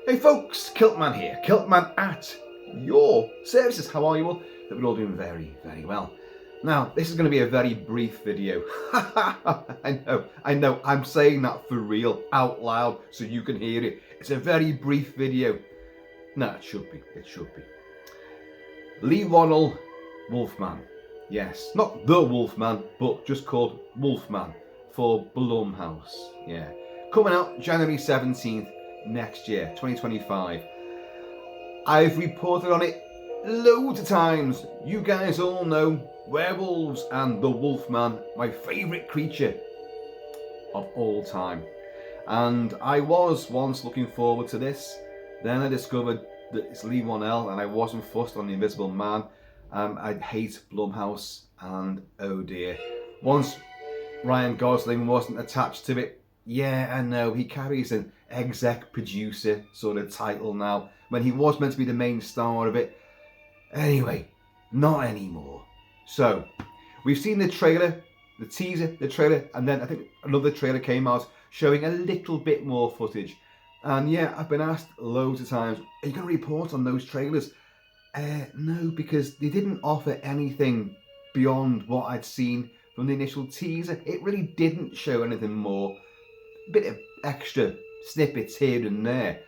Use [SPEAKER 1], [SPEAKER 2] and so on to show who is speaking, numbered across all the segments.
[SPEAKER 1] Hey folks, Kilt-Man here. Kilt-Man at your services. How are you all? That we're all doing very, very well. Now, this is going to be a very brief video. I know, I'm saying that for real, out loud, so you can hear it. It's a very brief video. No, it should be. Lee Wannell, Wolfman. Yes, not the Wolfman, but just called Wolfman for Blumhouse. Yeah, coming out January 17th next year, 2025. I've reported on it loads of times. You guys all know werewolves and the Wolfman, my favourite creature of all time. And I was once looking forward to this. Then I discovered that it's Lee Wannell and I wasn't fussed on the Invisible Man. I hate Blumhouse and oh dear. Once Ryan Gosling wasn't attached to it, yeah, I know, he carries an exec producer sort of title now, when he was meant to be the main star of it. Anyway, not anymore. So, we've seen the trailer, the teaser, the trailer, and then I think another trailer came out showing a little bit more footage. And yeah, I've been asked loads of times, are you going to report on those trailers? No, because they didn't offer anything beyond what I'd seen from the initial teaser. It really didn't show anything more. A bit of extra snippets here and there,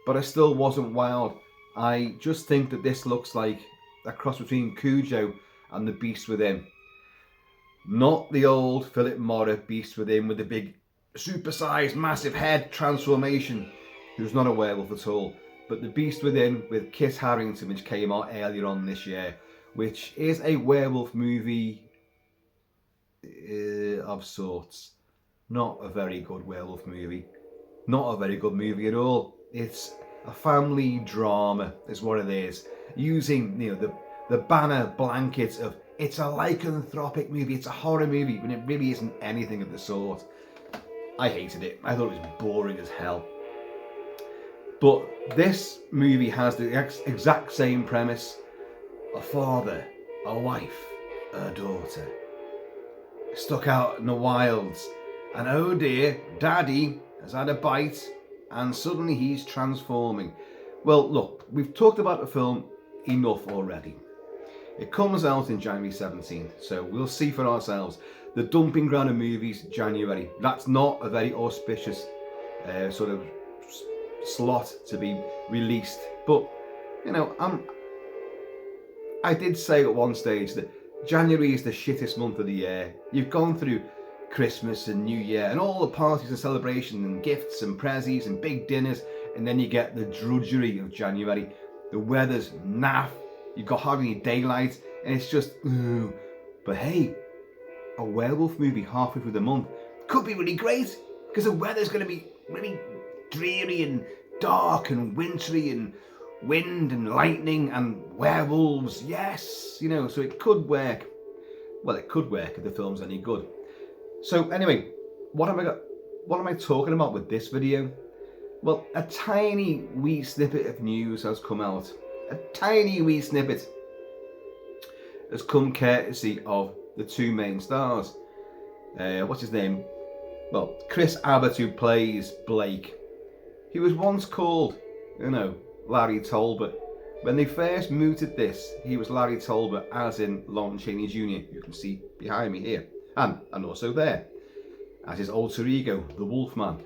[SPEAKER 1] but I still wasn't wowed. I just think that this looks like a cross between Cujo and the Beast Within. Not the old Philip Morris Beast Within with the big supersized massive head transformation, who's not a werewolf at all, but the Beast Within with Kit Harington, which came out earlier on this year, which is a werewolf movie of sorts. Not a very good werewolf movie. Not a very good movie at all. It's a family drama is what it is. Using, you know, the banner blanket of it's a lycanthropic movie, it's a horror movie, when it really isn't anything of the sort. I hated it. I thought it was boring as hell. But this movie has the exact same premise. A father, a wife, a daughter, stuck out in the wilds. And oh dear, Daddy has had a bite and suddenly he's transforming. Well, look, we've talked about the film enough already. It comes out in January 17th, so we'll see for ourselves. The dumping ground of movies, January. That's not a very auspicious sort of slot to be released. But, you know, I did say at one stage that January is the shittest month of the year. You've gone through Christmas and New Year and all the parties and celebrations and gifts and prezzies and big dinners, and then you get the drudgery of January. The weather's naff, you've got hardly any daylight, and it's just ooh. But hey, a werewolf movie halfway through the month could be really great, because the weather's going to be really dreary and dark and wintry and wind and lightning and werewolves. Yes, you know, so it could work. Well, it could work if the film's any good. So anyway, what am I talking about with this video? Well, a tiny wee snippet of news has come out. A tiny wee snippet has come courtesy of the two main stars. What's his name? Well, Chris Abbott, who plays Blake. He was once called, you know, Larry Talbot. When they first mooted this, he was Larry Talbot, as in Lon Chaney Jr. You can see behind me here. And also there, as his alter ego, the Wolfman.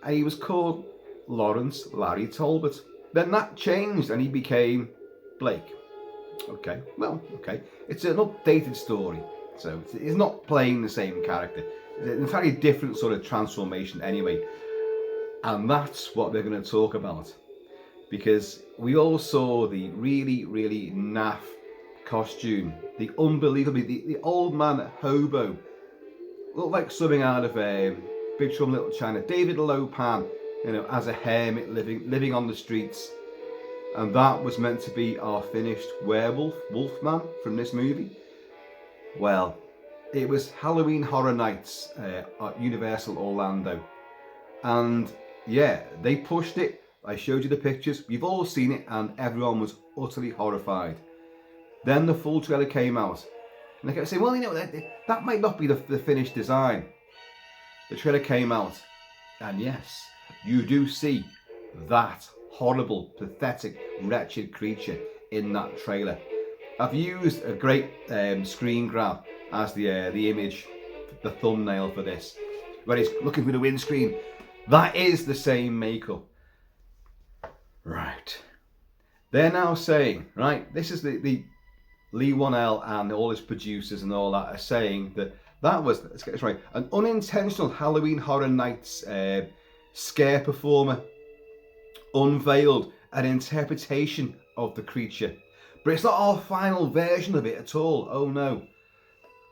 [SPEAKER 1] And he was called Lawrence Larry Talbot. Then that changed and he became Blake. Okay, well, okay. It's an updated story, so it's not playing the same character. It's a very different sort of transformation anyway. And that's what we're going to talk about. Because we all saw the really, really naff costume, the unbelievably, the old man hobo, looked like something out of Big Trouble in Little China. David Lopan, you know, as a hermit living on the streets, and that was meant to be our finished Wolfman from this movie. Well, it was Halloween Horror Nights at Universal Orlando, and yeah, they pushed it. I showed you the pictures. You've all seen it, and everyone was utterly horrified. Then the full trailer came out, and they kept saying, well, you know, that might not be the finished design. The trailer came out, and yes, you do see that horrible, pathetic, wretched creature in that trailer. I've used a great screen grab as the image, the thumbnail for this, where he's looking through the windscreen. That is the same makeup. Right. They're now saying, right, this is the Lee 1L and all his producers and all that are saying that was, let's get this right, an unintentional Halloween Horror Nights scare performer unveiled an interpretation of the creature. But it's not our final version of it at all. Oh no.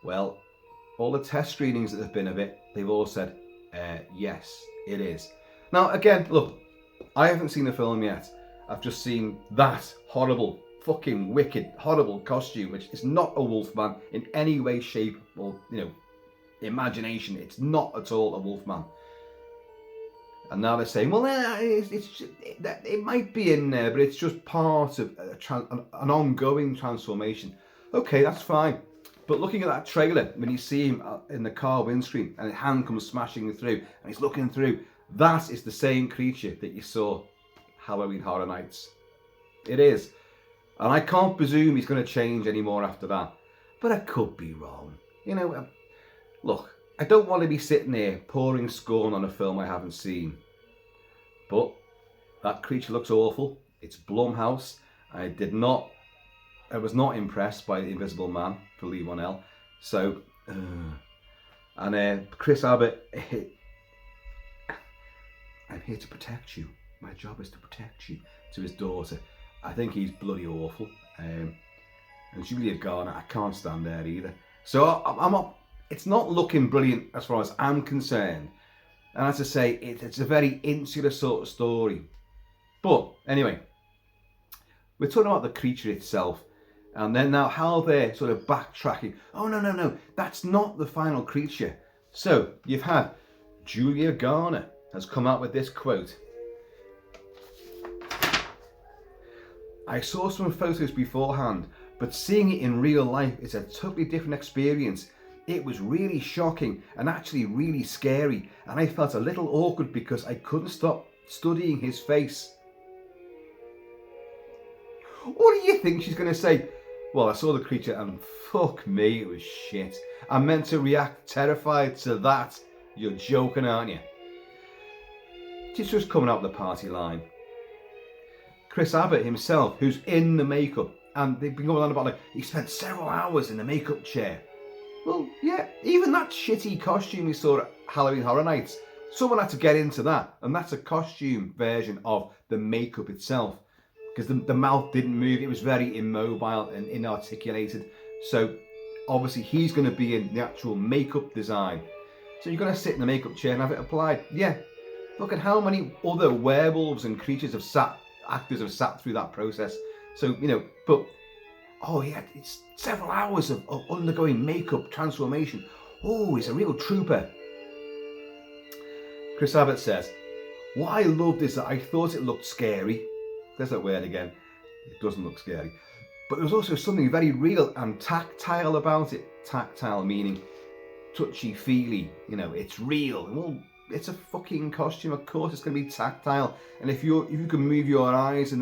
[SPEAKER 1] Well, all the test screenings that have been of it, they've all said, yes, it is. Now, again, look, I haven't seen the film yet. I've just seen that horrible, fucking wicked, horrible costume, which is not a Wolfman in any way, shape, or, imagination. It's not at all a Wolfman. And now they're saying, well, it might be in there, but it's just part of an ongoing transformation. Okay, that's fine. But looking at that trailer, when you see him in the car windscreen and his hand comes smashing through and he's looking through, that is the same creature that you saw Halloween Horror Nights. It is. And I can't presume he's going to change anymore after that. But I could be wrong. Look, I don't want to be sitting here pouring scorn on a film I haven't seen. But that creature looks awful. It's Blumhouse. I was not impressed by The Invisible Man for Lee 1L. So, and Chris Abbott, I'm here to protect you. My job is to protect you, to his daughter. I think he's bloody awful. And Julia Garner, I can't stand there either. So it's not looking brilliant as far as I'm concerned. And as I say, it's a very insular sort of story. But anyway, we're talking about the creature itself. And then now how they're sort of backtracking. Oh, no, that's not the final creature. So you've had Julia Garner has come out with this quote. I saw some photos beforehand, but seeing it in real life is a totally different experience. It was really shocking and actually really scary, and I felt a little awkward because I couldn't stop studying his face. What do you think she's going to say? Well, I saw the creature and fuck me, it was shit. I'm meant to react terrified to that. You're joking, aren't you? She's just coming out the party line. Chris Abbott himself, who's in the makeup, and they've been going on about he spent several hours in the makeup chair. Well, yeah, even that shitty costume we saw at Halloween Horror Nights, someone had to get into that, and that's a costume version of the makeup itself, because the mouth didn't move. It was very immobile and inarticulated. So obviously he's going to be in the actual makeup design. So you're going to sit in the makeup chair and have it applied. Yeah, look at how many other werewolves and creatures actors have sat through that process. So, but, oh yeah, it's several hours of undergoing makeup transformation. Oh, he's a real trooper. Chris Abbott says, what I loved is that I thought it looked scary. There's that word again. It doesn't look scary. But there was also something very real and tactile about it. Tactile meaning touchy-feely, it's real. Well, it's a fucking costume, of course it's going to be tactile. And if you can move your eyes and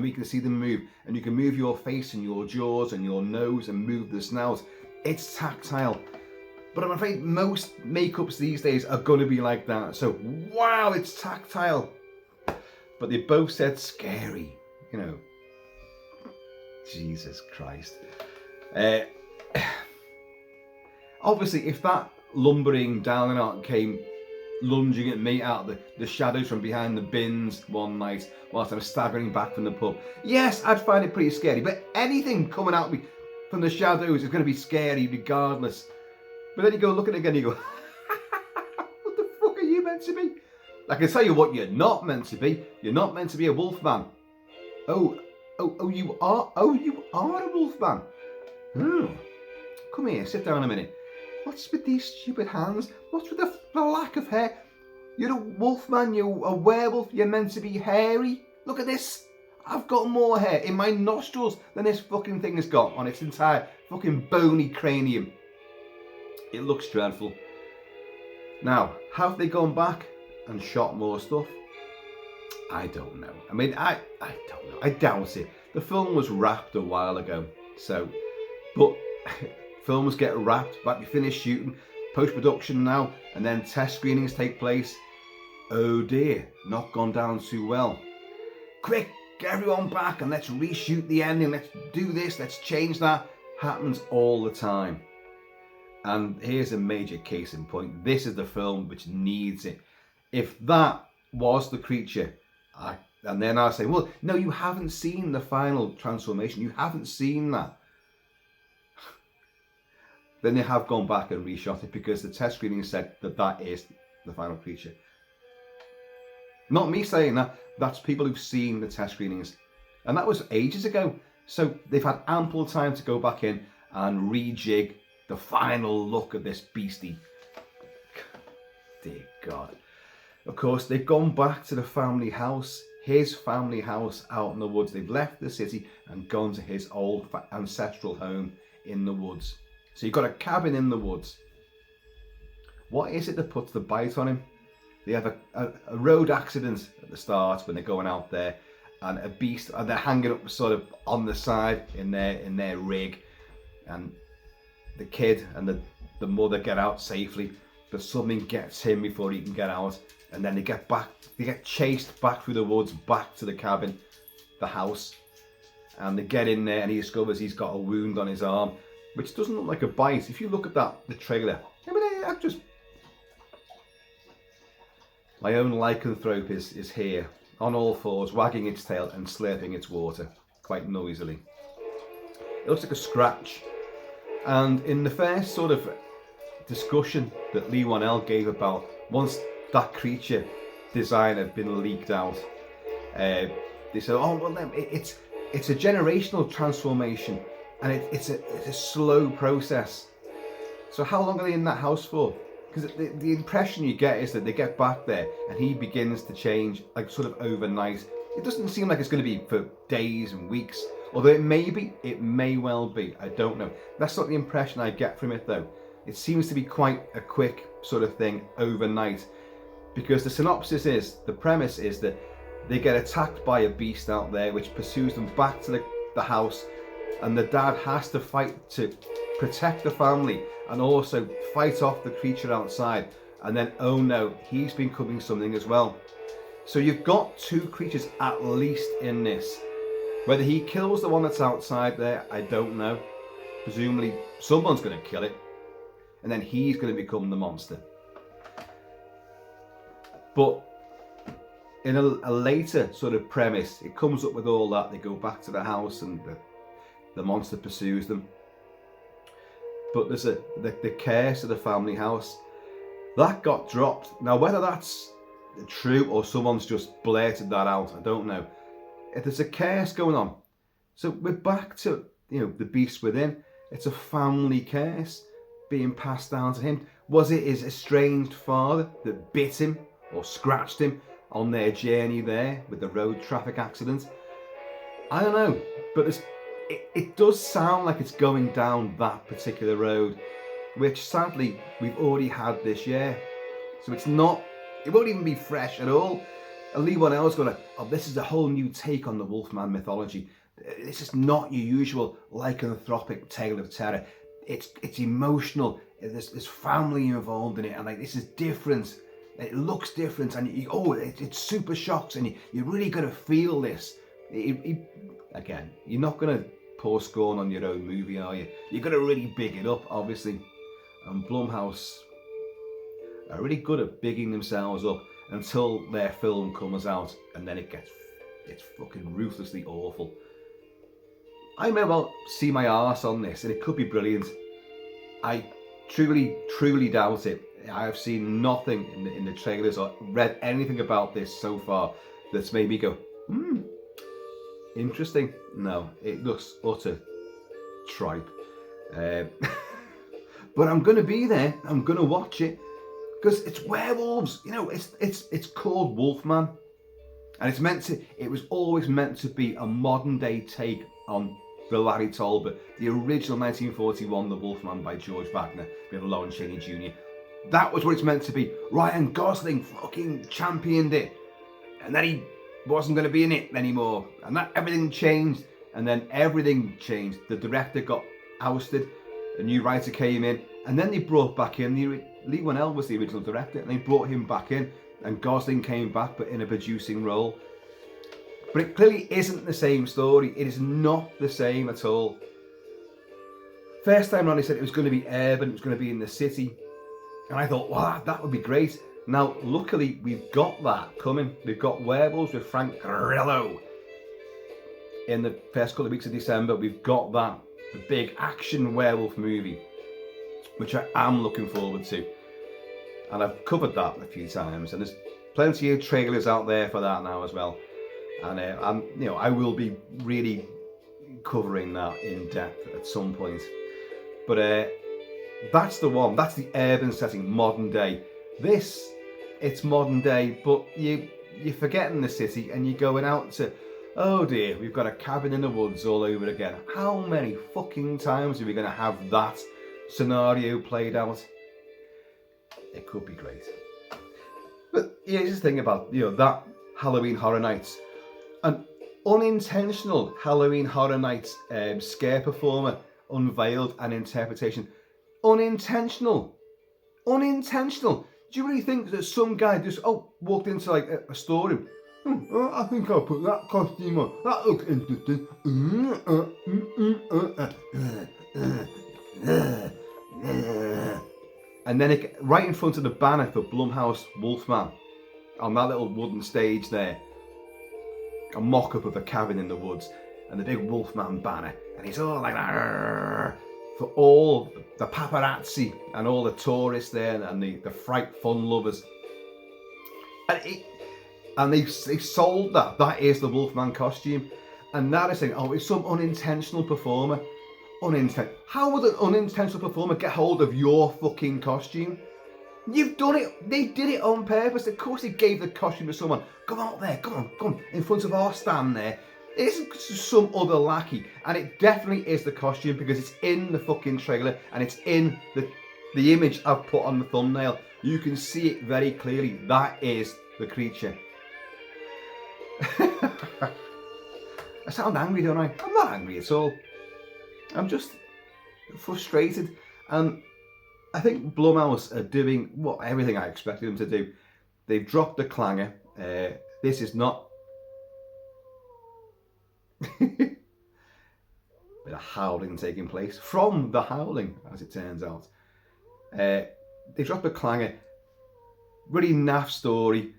[SPEAKER 1] we can see them move, and you can move your face and your jaws and your nose and move the snout, it's tactile. But I'm afraid most makeups these days are going to be like that. So, wow, it's tactile. But they both said scary, Jesus Christ. Obviously, if that lumbering Dalinar came lunging at me out of the shadows from behind the bins one night whilst I was staggering back from the pub, yes, I'd find it pretty scary. But anything coming out of me from the shadows is going to be scary regardless. But then you go look at it again and you go, what the fuck are you meant to be? I can tell you what you're not meant to be. You're not meant to be a wolfman. Oh, you are a wolfman. Come here, sit down a minute. What's with these stupid hands? What's with the lack of hair? You're a wolfman, you're a werewolf, you're meant to be hairy. Look at this. I've got more hair in my nostrils than this fucking thing has got on its entire fucking bony cranium. It looks dreadful. Now, have they gone back and shot more stuff? I don't know. I mean, I don't know. I doubt it. The film was wrapped a while ago, so, but films get wrapped, back to finish shooting, post-production now, and then test screenings take place. Oh dear, not gone down too well. Quick, get everyone back and let's reshoot the ending, let's do this, let's change that. Happens all the time. And here's a major case in point. This is the film which needs it. If that was the creature, and then I say, well, no, you haven't seen the final transformation. You haven't seen that. Then they have gone back and reshot it because the test screening said that that is the final creature. Not me saying that. That's people who've seen the test screenings. And that was ages ago. So they've had ample time to go back in and rejig the final look of this beastie. Dear God. Of course, they've gone back to the family house, his family house out in the woods. They've left the city and gone to his old ancestral home in the woods. So you've got a cabin in the woods. What is it that puts the bite on him? They have a road accident at the start when they're going out there, and a beast, and they're hanging up sort of on the side in their rig, and the kid and the mother get out safely, but something gets him before he can get out, and then they get chased back through the woods, back to the cabin, the house, and they get in there and he discovers he's got a wound on his arm, which doesn't look like a bite. If you look at the trailer, my own lycanthrope is here, on all fours, wagging its tail and slurping its water, quite noisily. It looks like a scratch. And in the first sort of discussion that Lee Whannell gave about once that creature design had been leaked out, they said, oh, well, then it's a generational transformation, and it's a slow process. So how long are they in that house for? Because the impression you get is that they get back there and he begins to change, like sort of overnight. It doesn't seem like it's going to be for days and weeks. Although it may be, it may well be, I don't know. That's not the impression I get from it though. It seems to be quite a quick sort of thing overnight. Because the synopsis is, the premise is that they get attacked by a beast out there which pursues them back to the house, and the dad has to fight to protect the family and also fight off the creature outside. And then, oh no, he's becoming something as well. So you've got two creatures at least in this. Whether he kills the one that's outside there, I don't know. Presumably someone's going to kill it, and then he's going to become the monster. But in a later sort of premise, it comes up with all that. They go back to the house and the monster pursues them. But there's the curse of the family house. That got dropped. Now whether that's true or someone's just blurted that out, I don't know. If there's a curse going on. So we're back to, the beast within. It's a family curse being passed down to him. Was it his estranged father that bit him or scratched him on their journey there with the road traffic accident? I don't know, but it does sound like it's going down that particular road, which sadly we've already had this year. So it won't even be fresh at all. And Lee Whannell's going this is a whole new take on the Wolfman mythology. This is not your usual lycanthropic tale of terror. It's emotional. There's family involved in it, and this is different. It looks different, and it super shocks, and you're really going to feel this. Again, you're not going to pour scorn on your own movie, are you? You're going to really big it up, obviously. And Blumhouse are really good at bigging themselves up until their film comes out, and then it's fucking ruthlessly awful. I may well see my arse on this, and it could be brilliant. I truly doubt it. I have seen nothing in the trailers or read anything about this so far that's made me go, interesting. No, it looks utter tripe. But I'm going to be there. I'm going to watch it because it's werewolves. It's called Wolfman, and it was always meant to be a modern day take on the Larry Talbot, the original 1941 The Wolfman by George Wagner with Lon Chaney Jr. That was what it's meant to be. Ryan Gosling fucking championed it, and then he wasn't going to be in it anymore, and that everything changed. And then everything changed. The director got ousted, a new writer came in, and then they brought back in Lee Whannell was the original director, and they brought him back in, and Gosling came back, but in a producing role. But it clearly isn't the same story. It is not the same at all. First time around, they said it was going to be urban, it was going to be in the city, and I thought, wow, that would be great. Now, luckily, we've got that coming. We've got Werewolves with Frank Grillo. In the first couple of weeks of December, we've got that, the big action werewolf movie, which I am looking forward to. And I've covered that a few times, and there's plenty of trailers out there for that now as well. And I will be really covering that in depth at some point. But that's the one. That's the urban setting, modern day. This, it's modern day, but you're forgetting the city and you're going out to, oh dear, we've got a cabin in the woods all over again. How many fucking times are we going to have that scenario played out? It could be great. But here's the thing about, that Halloween Horror Nights. An unintentional Halloween Horror Nights scare performer unveiled an interpretation. Unintentional. Do you really think that some guy just walked into like a storeroom? I think I'll put that costume on. That looks interesting. And then right in front of the banner for Blumhouse Wolfman, on that little wooden stage there, a mock-up of a cabin in the woods, and the big Wolfman banner, and he's all like that for all the paparazzi and all the tourists there and the fright fun lovers. And they sold that. That is the Wolfman costume. And now they're saying, it's some unintentional performer. How would an unintentional performer get hold of your fucking costume? You've done it. They did it on purpose. Of course they gave the costume to someone. Come out there. Come on. In front of our stand there. It isn't some other lackey. And it definitely is the costume because it's in the fucking trailer and it's in the image I've put on the thumbnail. You can see it very clearly. That is the creature. I sound angry, don't I? I'm not angry at all. I'm just frustrated. And I think Blumhouse are doing everything I expected them to do. They've dropped the clanger. This is not bit of howling taking place from the howling, as it turns out. They dropped the clanger. Really naff story.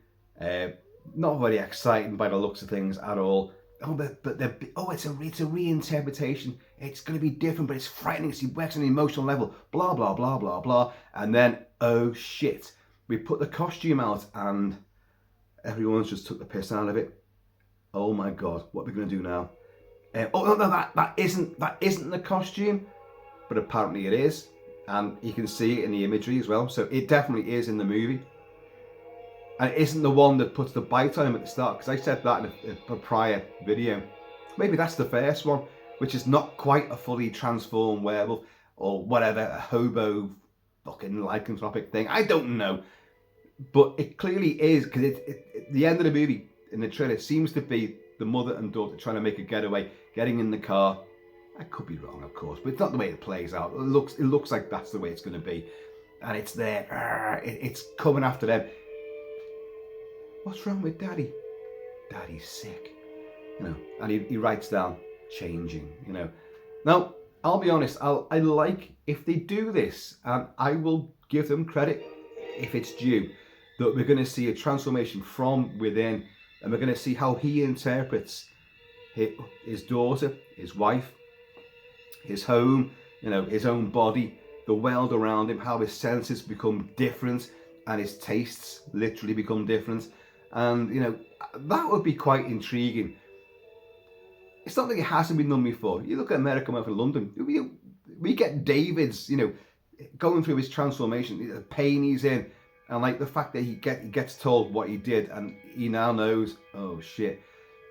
[SPEAKER 1] Not very exciting by the looks of things at all. It's a reinterpretation. It's going to be different, but it's frightening. It works on an emotional level. Blah blah blah blah blah. And then, oh shit, we put the costume out, and everyone's just took the piss out of it. Oh my god, what are we going to do now? That isn't the costume, but apparently it is, and you can see it in the imagery as well. So it definitely is in the movie. And it isn't the one that puts the bite on him at the start, because I said that in a prior video. Maybe that's the first one, which is not quite a fully transformed werewolf, or whatever, a hobo fucking lycanthropic thing. I don't know. But it clearly is, because the end of the movie, in the trailer, seems to be the mother and daughter trying to make a getaway, getting in the car. I could be wrong, of course, but it's not the way it plays out. It looks like that's the way it's going to be. And it's there. It's coming after them. What's wrong with Daddy? Daddy's sick. And he writes down, changing, Now, I'll be honest, I like if they do this, and I will give them credit if it's due, that we're going to see a transformation from within, and we're going to see how he interprets his daughter, his wife, his home, his own body, the world around him, how his senses become different, and his tastes literally become different. And, that would be quite intriguing. It's not like it hasn't been done before. You look at American Werewolf in London, we get David's, going through his transformation, the pain he's in, and like the fact that he gets told what he did, and he now knows, oh shit.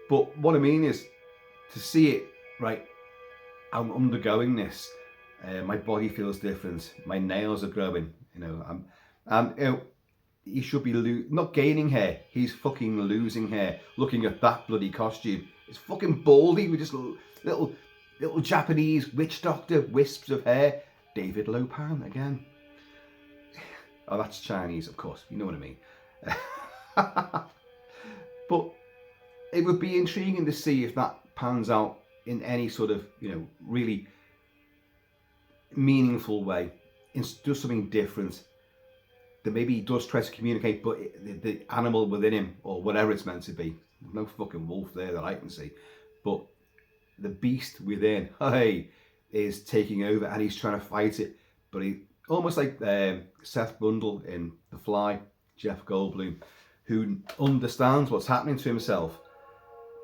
[SPEAKER 1] But what I mean is, to see it, right, I'm undergoing this, my body feels different, my nails are growing, he should be not gaining hair, he's fucking losing hair. Looking at that bloody costume, it's fucking baldy with just little Japanese witch doctor wisps of hair. David Lopan again. Oh, that's Chinese, of course. You know what I mean. But it would be intriguing to see if that pans out in any sort of, really meaningful way. Does something different. That maybe he does try to communicate, but the animal within him, or whatever it's meant to be, there's no fucking wolf there that I can see, but the beast within, hey, is taking over, and he's trying to fight it. But he almost like Seth Brundle in The Fly, Jeff Goldblum, who understands what's happening to himself,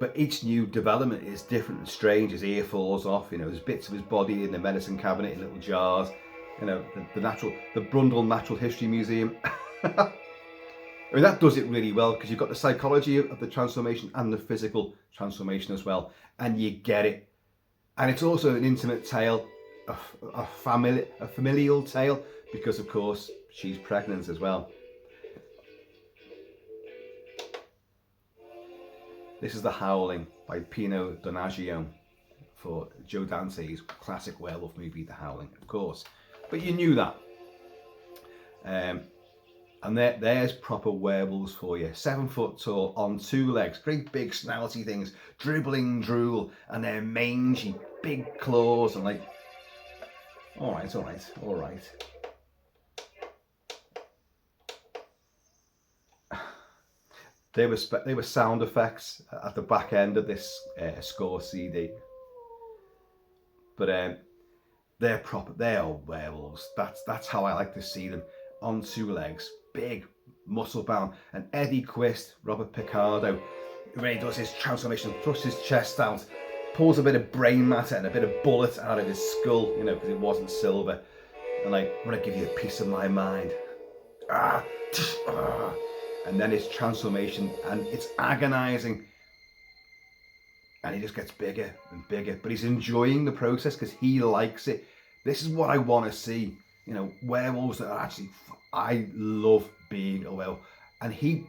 [SPEAKER 1] but each new development is different and strange. His ear falls off, there's bits of his body in the medicine cabinet in little jars. The Brundle Natural History Museum. I mean, that does it really well, because you've got the psychology of the transformation and the physical transformation as well, and you get it. And it's also an intimate tale, a familial tale, because of course she's pregnant as well. This is The Howling by Pino Donaggio for Joe Dante's classic werewolf movie, The Howling, of course. But you knew that. And there's proper werewolves for you. 7 foot tall, on 2 legs, great big snouty things, dribbling drool, and they're mangy, big claws, and like, all right. They were sound effects at the back end of this score CD. But they're proper, they are werewolves. That's how I like to see them. On 2 legs, big, muscle bound. And Eddie Quist, Robert Picardo, who really does his transformation, thrusts his chest out, pulls a bit of brain matter and a bit of bullet out of his skull, because it wasn't silver. And like, I'm gonna give you a piece of my mind. And then his transformation, and it's agonizing. And he just gets bigger and bigger, but he's enjoying the process because he likes it. This is what I want to see. Werewolves that are actually, I love being a werewolf. And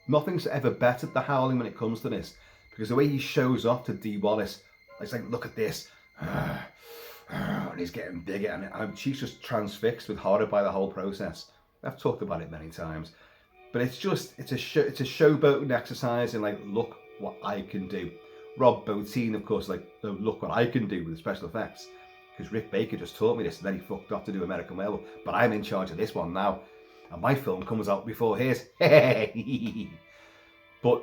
[SPEAKER 1] nothing's ever bettered The Howling when it comes to this, because the way he shows off to Dee Wallace, it's like, look at this. And he's getting bigger, and she's just transfixed with horror by the whole process. I've talked about it many times. But it's a showboating exercise, and like, look what I can do. Rob Bottin, of course, like, look what I can do with the special effects. Because Rick Baker just taught me this, and then he fucked off to do American Werewolf. But I'm in charge of this one now. And my film comes out before his. But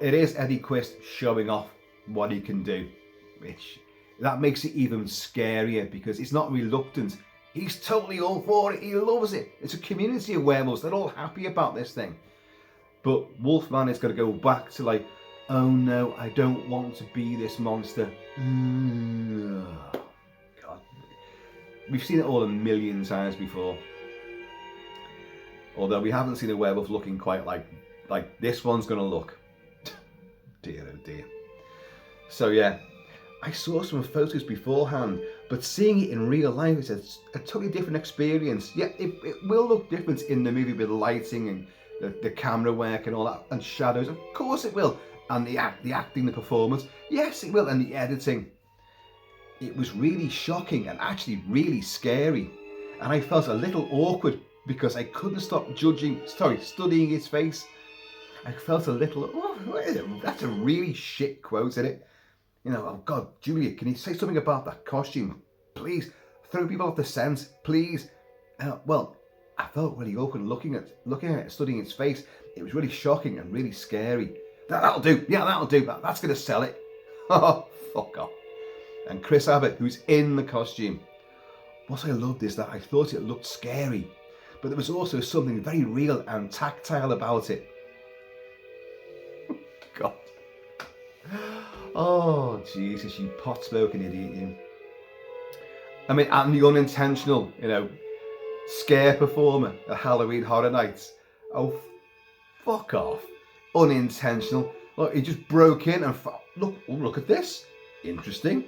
[SPEAKER 1] it is Eddie Quist showing off what he can do. That makes it even scarier, because he's not reluctant. He's totally all for it. He loves it. It's a community of werewolves. They're all happy about this thing. But Wolfman is going to go back to like, oh no, I don't want to be this monster. God. We've seen it all a million times before. Although we haven't seen a werewolf looking quite like this one's going to look. Dear, oh dear. So yeah, I saw some photos beforehand, but seeing it in real life is a totally different experience. Yeah, it will look different in the movie with lighting and the camera work and all that, and shadows. Of course it will. And the acting, the performance, yes it will. And the editing. It was really shocking and actually really scary. And I felt a little awkward because I couldn't stop studying his face. I felt a little, that's a really shit quote, isn't it? Oh God, Julia, can you say something about that costume? Please, throw people off the scent, please. Well, I felt really awkward looking at it, studying its face. It was really shocking and really scary. That'll do. Yeah, that'll do. That's going to sell it. Oh, fuck off. And Chris Abbott, who's in the costume. What I loved is that I thought it looked scary, but there was also something very real and tactile about it. God. Oh, Jesus, you pot-smoking idiot, you. I mean, and the unintentional, scare performer at Halloween Horror Nights. Oh, fuck off. Unintentional. Look, he just broke in and look at this. Interesting.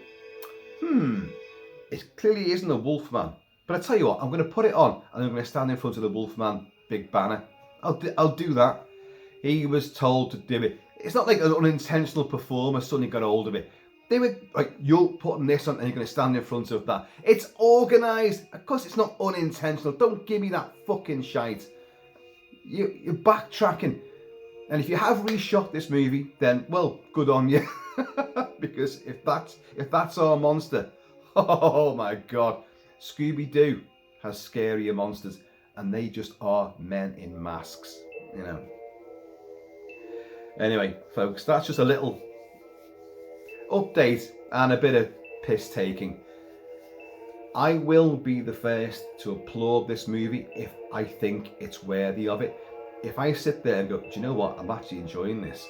[SPEAKER 1] It clearly isn't a Wolfman. But I tell you what, I'm going to put it on and I'm going to stand in front of the Wolfman big banner I'll do that. He was told to do it. It's not like an unintentional performer suddenly got hold of it. They were like, you're putting this on and you're going to stand in front of that. It's organised. Of course it's not unintentional. Don't give me that fucking shite. You're backtracking. And if you have reshot this movie, then, well, good on you. Because if that's our monster, oh my God. Scooby-Doo has scarier monsters. And they just are men in masks, you know. Anyway, folks, that's just a little update and a bit of piss taking. I will be the first to applaud this movie if I think it's worthy of it. If I sit there and go, do you know what, I'm actually enjoying this,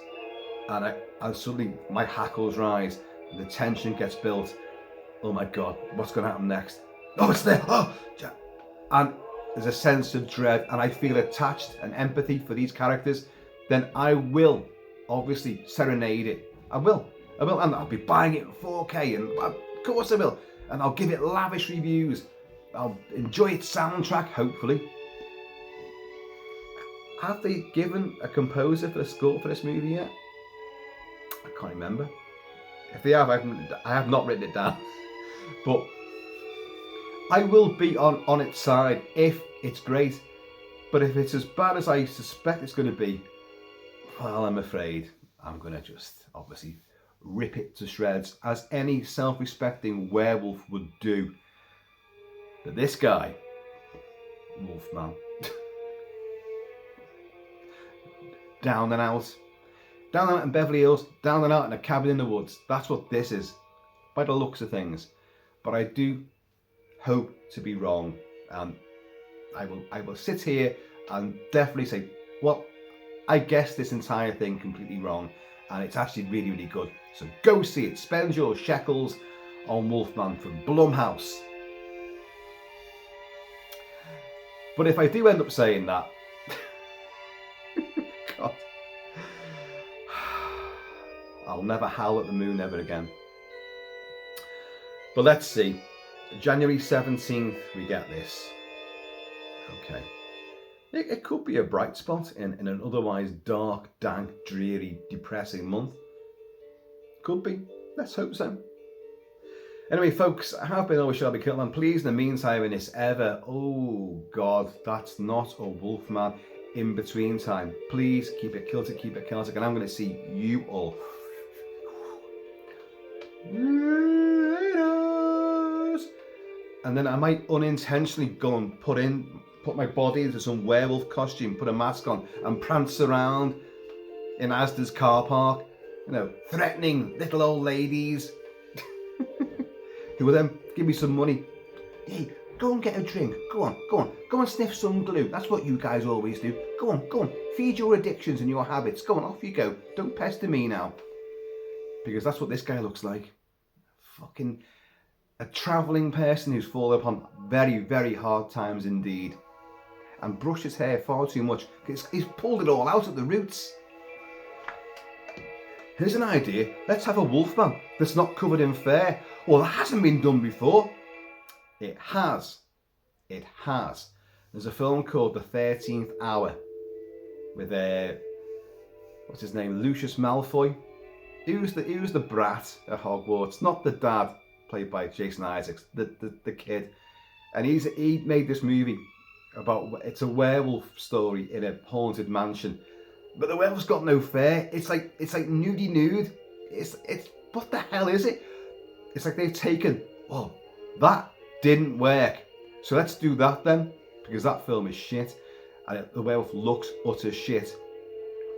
[SPEAKER 1] and suddenly my hackles rise, the tension gets built, oh my God, what's going to happen next? Oh, it's there, oh! And there's a sense of dread and I feel attached and empathy for these characters, then I will obviously serenade it. I will, and I'll be buying it in 4K, and of course I will, and I'll give it lavish reviews. I'll enjoy its soundtrack, hopefully. Have they given a composer for the score for this movie yet? I can't remember. If they have, I have not written it down. But I will be on its side if it's great. But if it's as bad as I suspect it's going to be, well, I'm afraid I'm going to just obviously rip it to shreds, as any self-respecting werewolf would do. But this guy, Wolfman, down and out in Beverly Hills, down and out in a cabin in the woods. That's what this is, by the looks of things. But I do hope to be wrong, and I will sit here and definitely say, well, I guessed this entire thing completely wrong, and it's actually really, really good. So go see it. Spend your shekels on Wolfman from Blumhouse. But if I do end up saying that, God, I'll never howl at the moon ever again. But let's see. January 17th, we get this. Okay. It could be a bright spot in an otherwise dark, dank, dreary, depressing month. Could be. Let's hope so. Anyway, folks, I have been always Shelby Kilt-Man. Please, in the meantime, in this ever, oh God, that's not a Wolfman in between time. Please keep it kilted, keep it Celtic, and I'm going to see you all. And then I might unintentionally go and put my body into some werewolf costume, put a mask on, and prance around in Asda's car park, you know, threatening little old ladies who will then give me some money. Hey, go and get a drink. Go on, sniff some glue. That's what you guys always do. Go on, feed your addictions and your habits. Go on, off you go. Don't pester me now. Because that's what this guy looks like. Fucking a travelling person who's fallen upon very, very hard times indeed. And brushed his hair far too much. He's pulled it all out at the roots. Here's an idea. Let's have a Wolfman that's not covered in fur. Well, that hasn't been done before. It has. It has. There's a film called The 13th Hour with what's his name? Lucius Malfoy. He was the brat at Hogwarts, not the dad, played by Jason Isaacs, the kid. And he made this movie about, it's a werewolf story in a haunted mansion, but the werewolf's got no fur. It's like nudie nude. It's what the hell is it? It's like they've taken, well, that didn't work, so let's do that then, because that film is shit and the werewolf looks utter shit.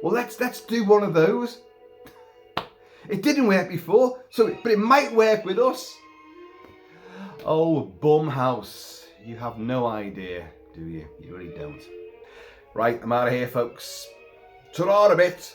[SPEAKER 1] Well, let's do one of those. It didn't work before, but it might work with us. Oh, Blumhouse, you have no idea, do you? You really don't. Right, I'm out of here, folks. Ta-ra a bit.